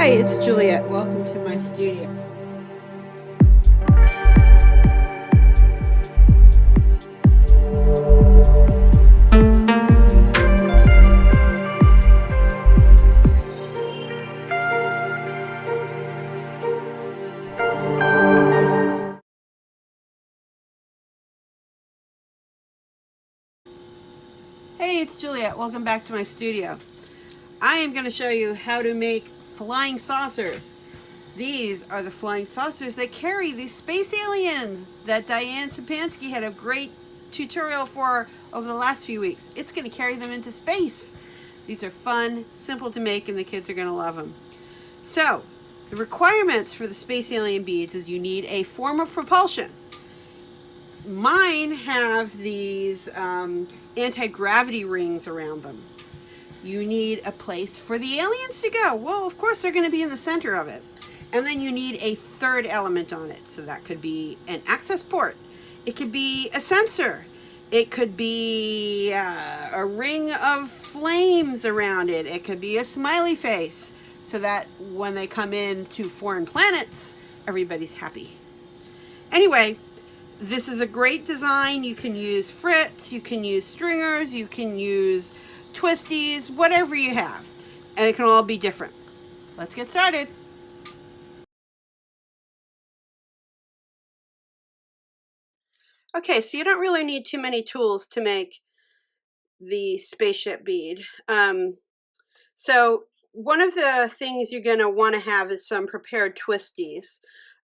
Hi, it's Juliet. Welcome to my studio. Hey, it's Juliet. Welcome back to my studio. I am going to show you how to make flying saucers. These are the flying saucers that carry these space aliens that Diane Sapansky had a great tutorial for over the last few weeks. It's going to carry them into space. These are fun, simple to make, and the kids are going to love them. So, the requirements for the space alien beads is you need a form of propulsion. Mine have these anti-gravity rings around them. You need a place for the aliens to go. Well, of course, they're going to be in the center of it. And then you need a third element on it. So that could be an access port. It could be a sensor. It could be a ring of flames around it. It could be a smiley face so that when they come in to foreign planets, everybody's happy. Anyway, this is a great design. You can use frits, you can use stringers, you can use twisties, whatever you have. And it can all be different. Let's get started. Okay, so you don't really need too many tools to make the spaceship bead. So one of the things you're going to want to have is some prepared twisties.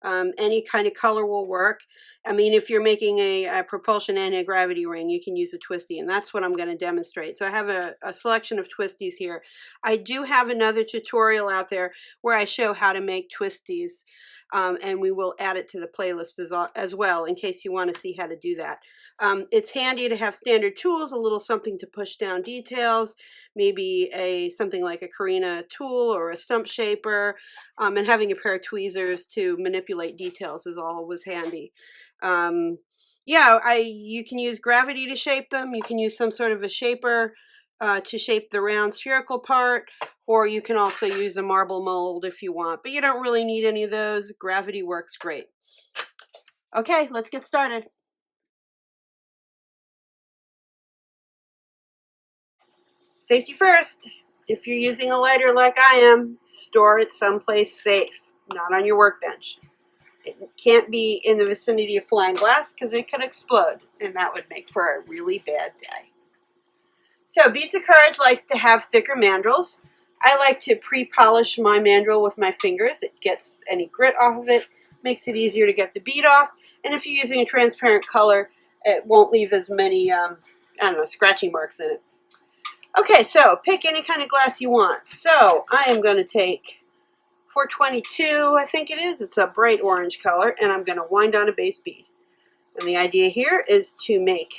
Any kind of color will work. I mean, if you're making a propulsion anti-gravity ring, you can use a twisty, and that's what I'm going to demonstrate. So I have a selection of twisties here. I do have another tutorial out there where I show how to make twisties, and we will add it to the playlist as well in case you want to see how to do that. It's handy to have standard tools, a little something to push down details, maybe something like a Carina tool or a stump shaper, and having a pair of tweezers to manipulate details is always handy. You can use gravity to shape them. You can use some sort of a shaper to shape the round spherical part, or you can also use a marble mold if you want, but you don't really need any of those. Gravity works great. Okay, let's get started. Safety first. If you're using a lighter like I am, store it someplace safe, not on your workbench. It can't be in the vicinity of flying glass because it could explode, and that would make for a really bad day. So Beads of Courage likes to have thicker mandrels. I like to pre-polish my mandrel with my fingers. It gets any grit off of it, makes it easier to get the bead off, and if you're using a transparent color, it won't leave as many, scratchy marks in it. Okay, so pick any kind of glass you want. So I am going to take 422, I think it is. It's a bright orange color, and I'm going to wind on a base bead. And the idea here is to make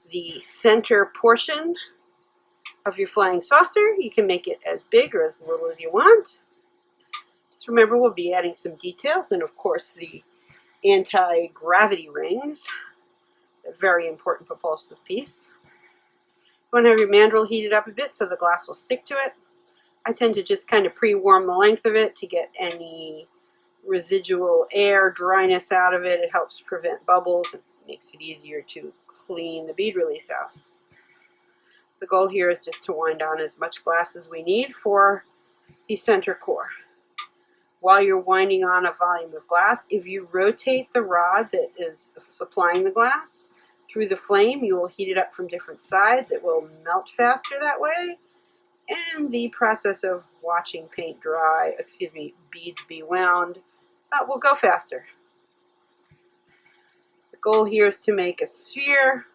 the center portion of your flying saucer. You can make it as big or as little as you want. Just remember, we'll be adding some details, and of course the anti-gravity rings, a very important propulsive piece. You want to have your mandrel heated up a bit so the glass will stick to it. I tend to just kind of pre-warm the length of it to get any residual air, dryness out of it. It helps prevent bubbles. It makes it easier to clean the bead release out. The goal here is just to wind on as much glass as we need for the center core. While you're winding on a volume of glass, if you rotate the rod that is supplying the glass through the flame, you will heat it up from different sides. It will melt faster that way, and the process of watching beads be wound will go faster. The goal here is to make a sphere.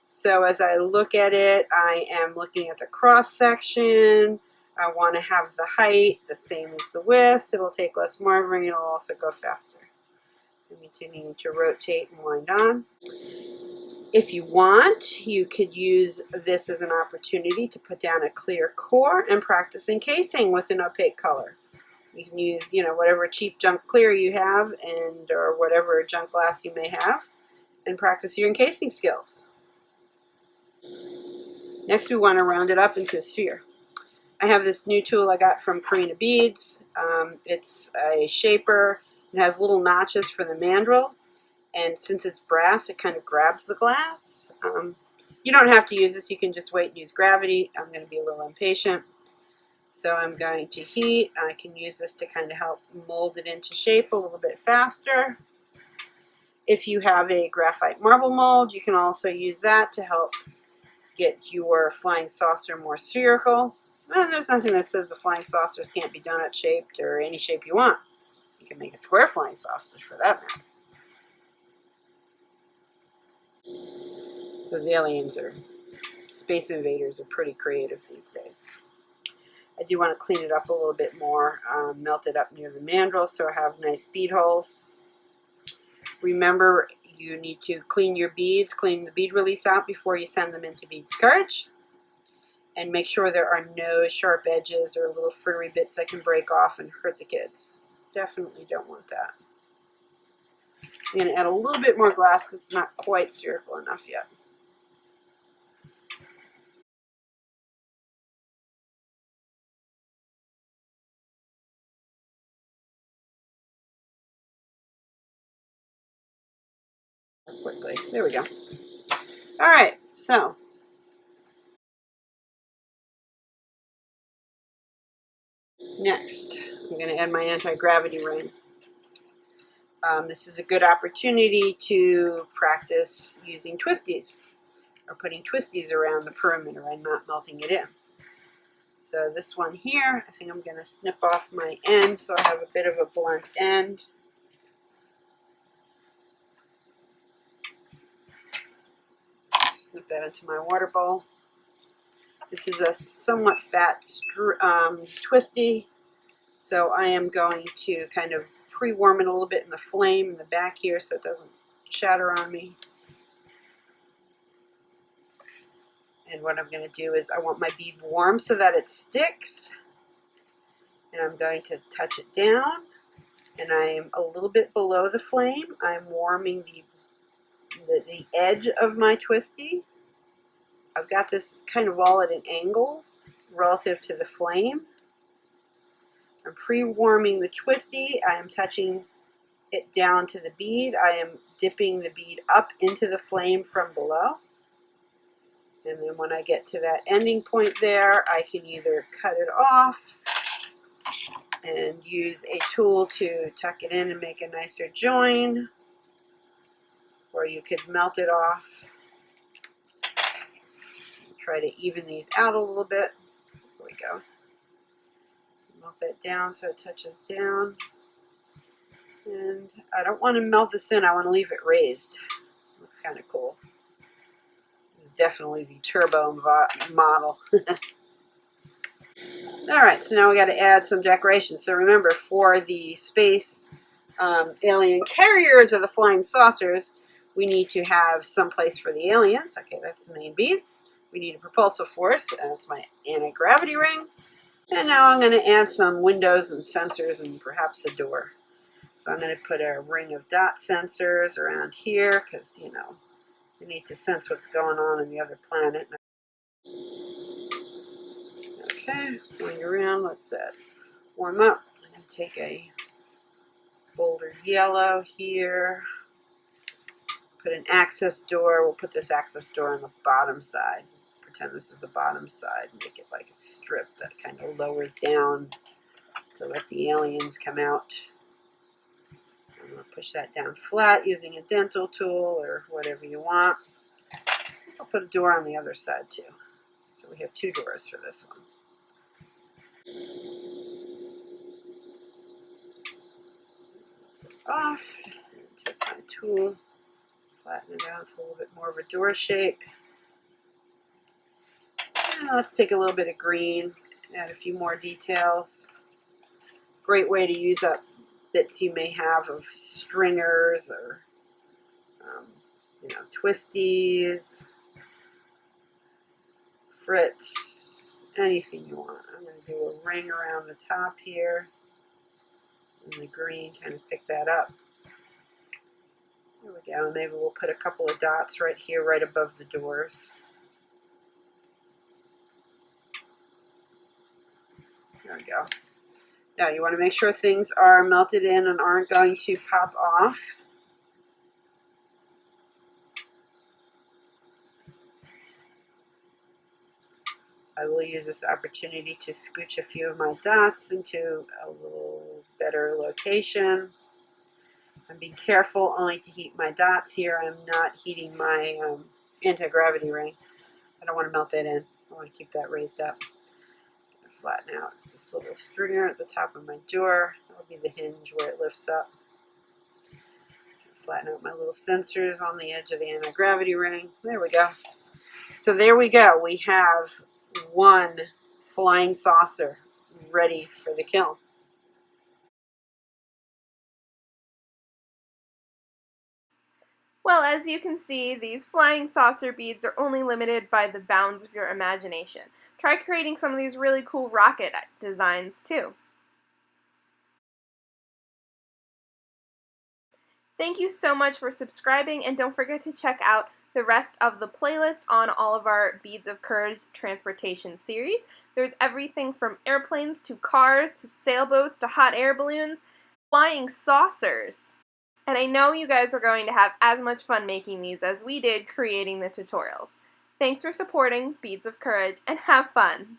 So as I look at it, I am looking at the cross section. I want to have the height the same as the width. It'll take less marvering. It'll also go faster. I'm continuing to rotate and wind on. If you want, you could use this as an opportunity to put down a clear core and practice encasing with an opaque color. You can use, whatever cheap junk clear you have or whatever junk glass you may have, and practice your encasing skills. Next, we want to round it up into a sphere. I have this new tool I got from Karina Beads. It's a shaper. It has little notches for the mandrel, and since it's brass, it kind of grabs the glass. You don't have to use this. You can just wait and use gravity. I'm going to be a little impatient. So I'm going to heat. I can use this to kind of help mold it into shape a little bit faster. If you have a graphite marble mold, you can also use that to help get your flying saucer more spherical. Well, there's nothing that says the flying saucers can't be donut shaped or any shape you want. You can make a square flying saucer for that matter. Those aliens or space invaders are pretty creative these days. I do want to clean it up a little bit more, melt it up near the mandrel so I have nice bead holes. Remember, you need to clean your beads, clean the bead release out before you send them into Beads Courage. And make sure there are no sharp edges or little frittery bits that can break off and hurt the kids. Definitely don't want that. I'm going to add a little bit more glass because it's not quite spherical enough yet. Quickly. There we go. All right, so next I'm going to add my anti-gravity ring. This is a good opportunity to practice using twisties or putting twisties around the perimeter and not melting it in. So this one here, I think I'm going to snip off my end so I have a bit of a blunt end. Snip that into my water bowl. This is a somewhat fat twisty, so I am going to kind of pre-warm it a little bit in the flame in the back here so it doesn't shatter on me. And what I'm going to do is I want my bead warm so that it sticks. And I'm going to touch it down. And I am a little bit below the flame. I'm warming the edge of my twisty. I've got this kind of all at an angle relative to the flame. I'm pre-warming the twisty. I am touching it down to the bead. I am dipping the bead up into the flame from below. And then when I get to that ending point there, I can either cut it off and use a tool to tuck it in and make a nicer join, or you could melt it off. Try to even these out a little bit. There we go. Melt that down so it touches down. And I don't want to melt this in, I want to leave it raised. Looks kind of cool. This is definitely the turbo model. Alright, so now we got to add some decorations. So remember, for the space alien carriers or the flying saucers, we need to have some place for the aliens. Okay, that's the main bead. We need a propulsive force, and that's my anti-gravity ring. And now I'm going to add some windows and sensors and perhaps a door. So I'm going to put a ring of dot sensors around here because, you know, we need to sense what's going on in the other planet. Okay, going around, let that warm up. I'm going to take a bolder yellow here. Put an access door. We'll put this access door on the bottom side. Let's pretend this is the bottom side. Make it like a strip that kind of lowers down to let the aliens come out. I'm going to push that down flat using a dental tool or whatever you want. I'll put a door on the other side too. So we have two doors for this one. Off. And take my tool, flatten it out to a little bit more of a door shape. Now let's take a little bit of green, add a few more details. Great way to use up bits you may have of stringers or you know, twisties, frits, anything you want. I'm going to do a ring around the top here. And the green, kind of pick that up. There we go. Maybe we'll put a couple of dots right here, right above the doors. There we go. Now you want to make sure things are melted in and aren't going to pop off. I will use this opportunity to scooch a few of my dots into a little better location. I'm being careful only to heat my dots here. I'm not heating my anti-gravity ring. I don't want to melt that in. I want to keep that raised up. Flatten out this little stringer at the top of my door. That'll be the hinge where it lifts up. Flatten out my little sensors on the edge of the anti-gravity ring. There we go. So there we go. We have one flying saucer ready for the kiln. Well, as you can see, these flying saucer beads are only limited by the bounds of your imagination. Try creating some of these really cool rocket designs too. Thank you so much for subscribing, and don't forget to check out the rest of the playlist on all of our Beads of Courage transportation series. There's everything from airplanes to cars to sailboats to hot air balloons, flying saucers. And I know you guys are going to have as much fun making these as we did creating the tutorials. Thanks for supporting Beads of Courage, and have fun!